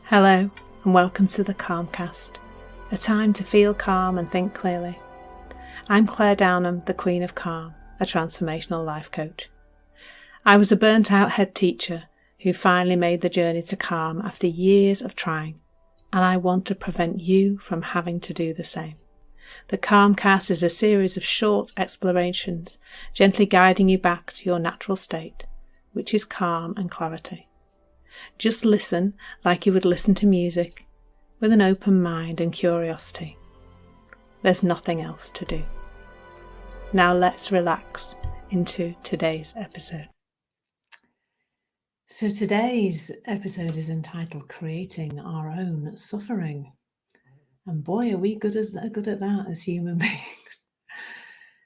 Hello and welcome to the Calmcast, a time to feel calm and think clearly. I'm Claire Downham, the Queen of Calm, a transformational life coach. I was a burnt out head teacher who finally made the journey to calm after years of trying, and I want to prevent you from having to do the same. The Calmcast is a series of short explorations, gently guiding you back to your natural state, which is calm and clarity. Just listen like you would listen to music, with an open mind and curiosity. There's nothing else to do. Now let's relax into today's episode. So today's episode is entitled Creating Our Own Suffering. And boy, are we good at that as human beings.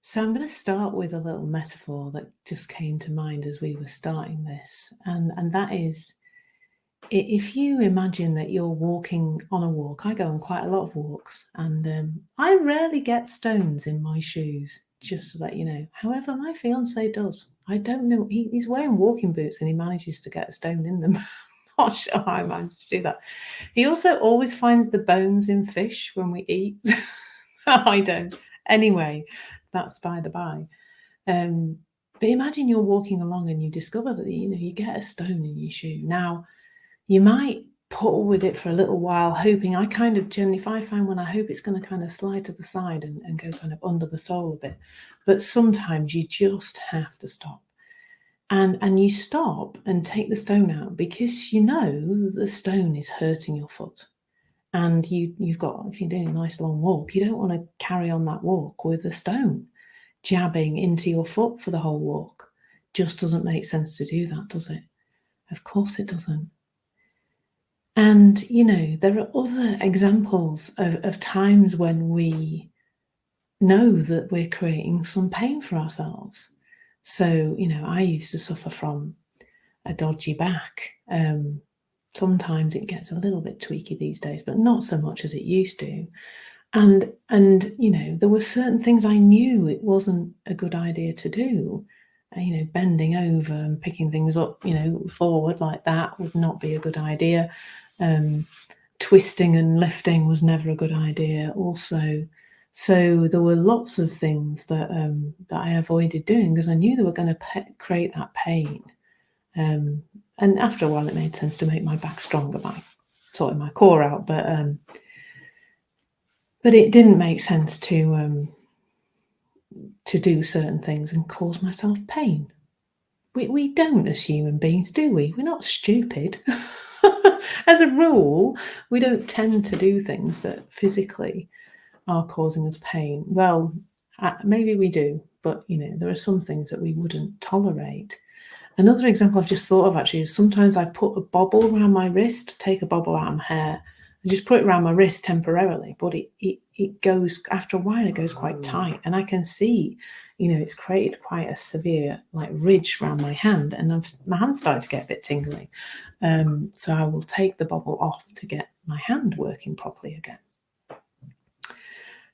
So I'm going to start with a little metaphor that just came to mind as we were starting this. And that is, if you imagine that you're walking on a walk, I go on quite a lot of walks, and I rarely get stones in my shoes, just to let you know. However, my fiance does. I don't know, he's wearing walking boots and he manages to get a stone in them. Not sure how I managed to do that. He also always finds the bones in fish when we eat. I don't. Anyway, that's by the by. But imagine you're walking along and you discover that, you get a stone in your shoe. Now, you might pull with it for a little while, hoping, if I find one, I hope it's going to kind of slide to the side and go kind of under the sole a bit. But sometimes you just have to stop. And you stop and take the stone out because you know the stone is hurting your foot. And you've got, if you're doing a nice long walk, you don't want to carry on that walk with a stone jabbing into your foot for the whole walk. Just doesn't make sense to do that, does it? Of course it doesn't. And, there are other examples of times when we know that we're creating some pain for ourselves. So, I used to suffer from a dodgy back. Sometimes it gets a little bit tweaky these days, but not so much as it used to. And there were certain things I knew it wasn't a good idea to do. Bending over and picking things up, forward like that would not be a good idea. Twisting and lifting was never a good idea also. So there were lots of things that I avoided doing because I knew they were going to create that pain. And after a while, it made sense to make my back stronger by sorting my core out. But it didn't make sense to do certain things and cause myself pain. We don't as human beings, do we? We're not stupid. As a rule, we don't tend to do things that physically are causing us pain. Well, maybe we do, but there are some things that we wouldn't tolerate. Another example I've just thought of actually is sometimes I put a bobble around my wrist, take a bobble out of my hair, and just put it around my wrist temporarily, but it goes, after a while, it goes quite tight, and I can see, it's created quite a severe ridge around my hand, and my hand started to get a bit tingly. So I will take the bobble off to get my hand working properly again.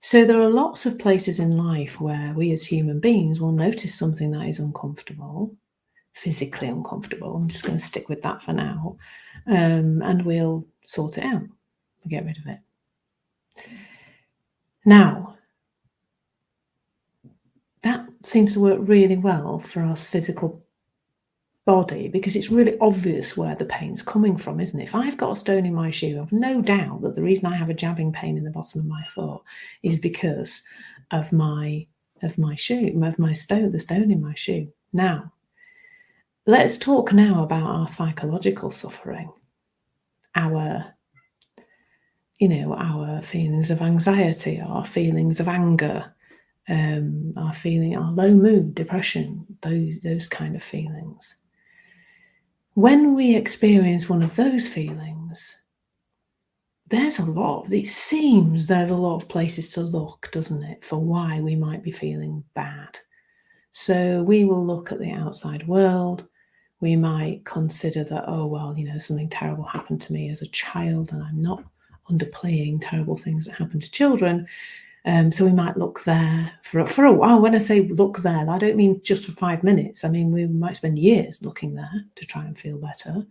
So there are lots of places in life where we as human beings will notice something that is uncomfortable, physically uncomfortable. I'm just going to stick with that for now. And we'll sort it out. We'll get rid of it. Now, that seems to work really well for our physical body because it's really obvious where the pain's coming from, isn't it? If I've got a stone in my shoe, I've no doubt that the reason I have a jabbing pain in the bottom of my foot is because of my shoe, the stone in my shoe. Now, let's talk now about our psychological suffering, our feelings of anxiety, our feelings of anger, our low mood, depression, those kind of feelings. When we experience one of those feelings, it seems there's a lot of places to look, doesn't it, for why we might be feeling bad. So we will look at the outside world. We might consider that, something terrible happened to me as a child, and I'm not underplaying terrible things that happen to children. So we might look there for a while. When I say look there, I don't mean just for 5 minutes. I mean, we might spend years looking there to try and feel better.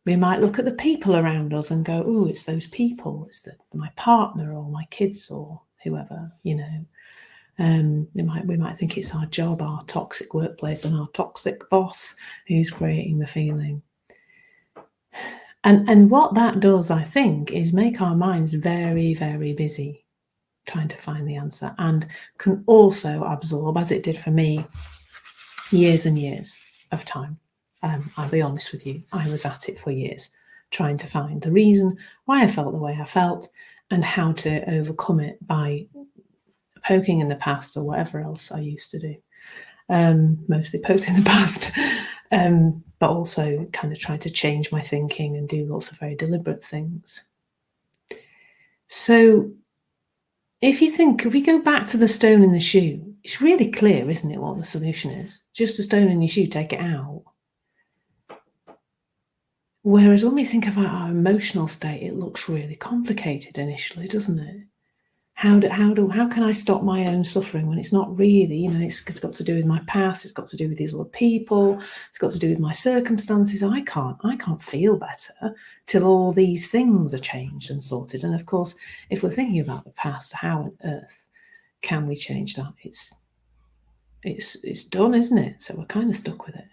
We might look at the people around us and go, oh, it's those people, it's my partner or my kids or whoever, you know. We might think it's our job, our toxic workplace and our toxic boss who's creating the feeling. And what that does, I think, is make our minds very, very busy trying to find the answer, and can also absorb, as it did for me, years and years of time. I'll be honest with you, I was at it for years, trying to find the reason why I felt the way I felt and how to overcome it by poking in the past or whatever else I used to do. Mostly poked in the past, but also kind of tried to change my thinking and do lots of very deliberate things. So if we go back to the stone in the shoe, it's really clear, isn't it, what the solution is? Just a stone in your shoe, take it out. Whereas when we think about our emotional state, it looks really complicated initially, doesn't it? How can I stop my own suffering when it's not really, you know, it's got to do with my past, it's got to do with these other people, it's got to do with my circumstances. I can't feel better till all these things are changed and sorted. And of course, if we're thinking about the past, how on earth can we change that? It's done, isn't it? So we're kind of stuck with it.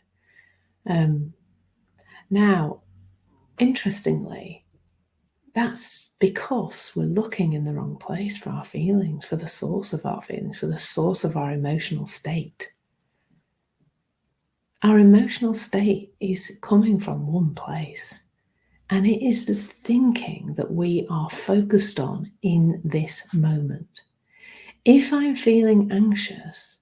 Now, interestingly, that's because we're looking in the wrong place for our feelings, for the source of our feelings, for the source of our emotional state. Our emotional state is coming from one place, and it is the thinking that we are focused on in this moment. If I'm feeling anxious,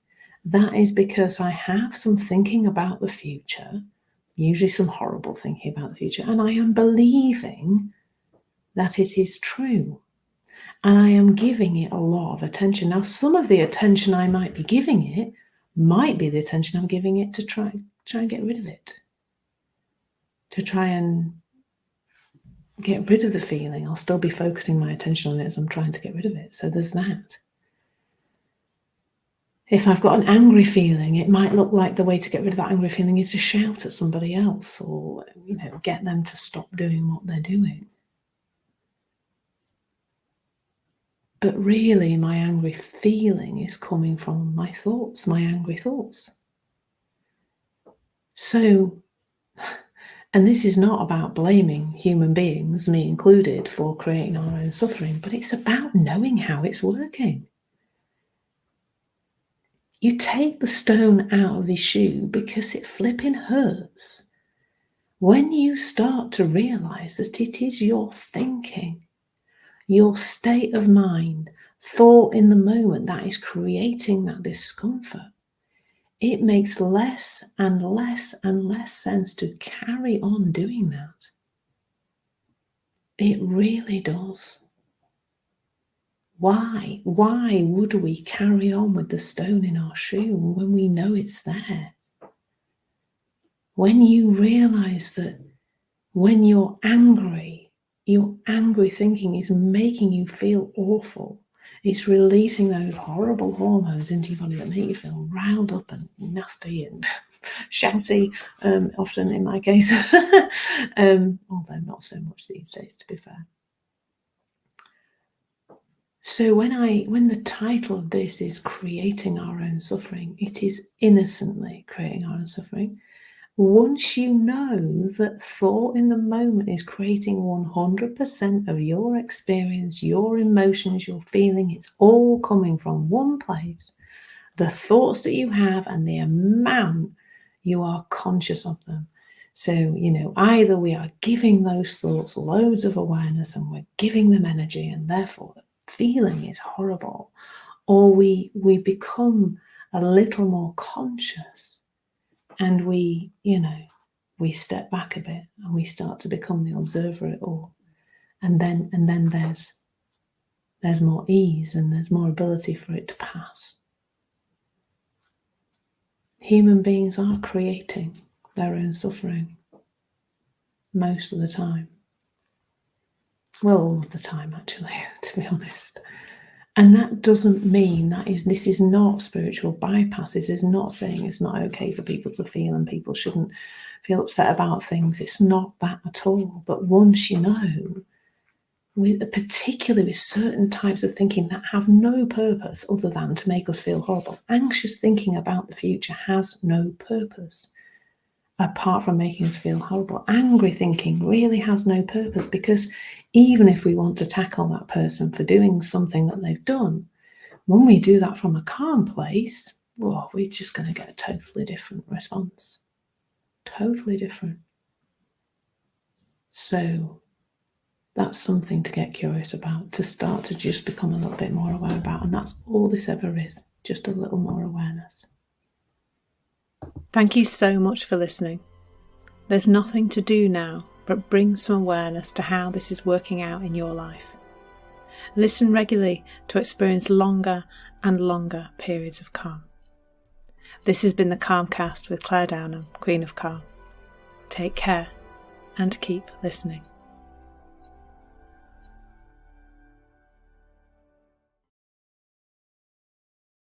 that is because I have some thinking about the future, usually some horrible thinking about the future, and I am believing that it is true. And I am giving it a lot of attention. Now, some of the attention I might be giving it might be the attention I'm giving it to try and get rid of it. To try and get rid of the feeling. I'll still be focusing my attention on it as I'm trying to get rid of it. So there's that. If I've got an angry feeling, it might look like the way to get rid of that angry feeling is to shout at somebody else or, you know, get them to stop doing what they're doing. But really, my angry feeling is coming from my thoughts, my angry thoughts. So, and this is not about blaming human beings, me included, for creating our own suffering, but it's about knowing how it's working. You take the stone out of his shoe because it flipping hurts. When you start to realize that it is your thinking, your state of mind, thought in the moment that is creating that discomfort, it makes less and less and less sense to carry on doing that. It really does. Why? Why would we carry on with the stone in our shoe when we know it's there? When you realize that when you're angry, your angry thinking is making you feel awful. It's releasing those horrible hormones into your body that make you feel riled up and nasty and shouty, often in my case, although not so much these days, to be fair. So when the title of this is creating our own suffering, it is innocently creating our own suffering. Once you know that thought in the moment is creating 100% of your experience, your emotions, your feeling, it's all coming from one place. The thoughts that you have and the amount you are conscious of them. So, you know, either we are giving those thoughts loads of awareness and we're giving them energy and therefore the feeling is horrible, or we become a little more conscious. And we step back a bit and we start to become the observer of it all. And then there's more ease and there's more ability for it to pass. Human beings are creating their own suffering most of the time. Well, all of the time, actually, to be honest. And that doesn't mean this is not spiritual bypass. This is not saying it's not okay for people to feel and people shouldn't feel upset about things. It's not that at all. But once you know, particularly with certain types of thinking that have no purpose other than to make us feel horrible, anxious thinking about the future has no purpose apart from making us feel horrible. Angry thinking really has no purpose, because even if we want to tackle that person for doing something that they've done, when we do that from a calm place, we're just going to get a totally different response. Totally different. So that's something to get curious about, to start to just become a little bit more aware about. And that's all this ever is, just a little more awareness. Thank you so much for listening. There's nothing to do now but bring some awareness to how this is working out in your life. Listen regularly to experience longer and longer periods of calm. This has been the Calmcast with Claire Downham, Queen of Calm. Take care and keep listening.